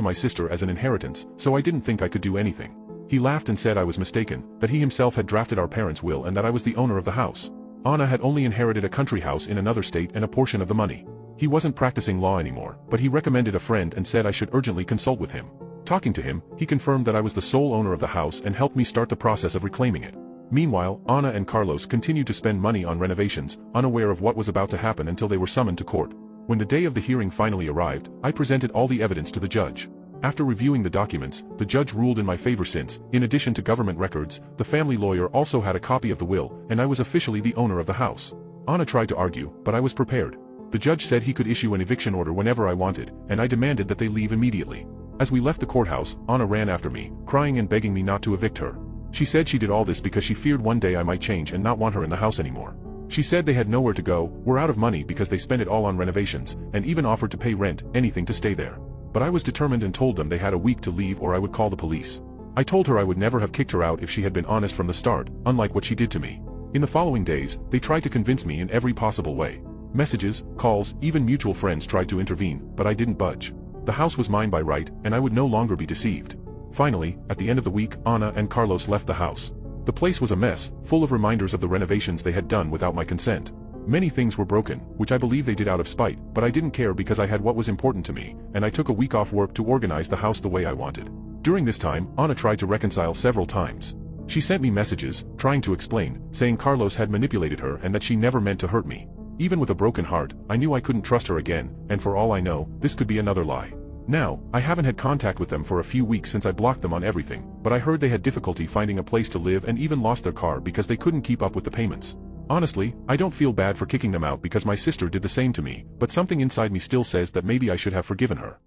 to my sister as an inheritance, so I didn't think I could do anything. He laughed and said I was mistaken, that he himself had drafted our parents' will and that I was the owner of the house. Anna had only inherited a country house in another state and a portion of the money. He wasn't practicing law anymore, but he recommended a friend and said I should urgently consult with him. Talking to him, he confirmed that I was the sole owner of the house and helped me start the process of reclaiming it. Meanwhile, Anna and Carlos continued to spend money on renovations, unaware of what was about to happen until they were summoned to court. When the day of the hearing finally arrived, I presented all the evidence to the judge. After reviewing the documents, the judge ruled in my favor since, in addition to government records, the family lawyer also had a copy of the will, and I was officially the owner of the house. Anna tried to argue, but I was prepared. The judge said he could issue an eviction order whenever I wanted, and I demanded that they leave immediately. As we left the courthouse, Anna ran after me, crying and begging me not to evict her. She said she did all this because she feared one day I might change and not want her in the house anymore. She said they had nowhere to go, were out of money because they spent it all on renovations, and even offered to pay rent, anything to stay there. But I was determined and told them they had a week to leave or I would call the police. I told her I would never have kicked her out if she had been honest from the start, unlike what she did to me. In the following days, they tried to convince me in every possible way. Messages, calls, even mutual friends tried to intervene, but I didn't budge. The house was mine by right, and I would no longer be deceived. Finally, at the end of the week, Anna and Carlos left the house. The place was a mess, full of reminders of the renovations they had done without my consent. Many things were broken, which I believe they did out of spite, but I didn't care because I had what was important to me, and I took a week off work to organize the house the way I wanted. During this time, Anna tried to reconcile several times. She sent me messages, trying to explain, saying Carlos had manipulated her and that she never meant to hurt me. Even with a broken heart, I knew I couldn't trust her again, and for all I know, this could be another lie. Now, I haven't had contact with them for a few weeks since I blocked them on everything, but I heard they had difficulty finding a place to live and even lost their car because they couldn't keep up with the payments. Honestly, I don't feel bad for kicking them out because my sister did the same to me, but something inside me still says that maybe I should have forgiven her.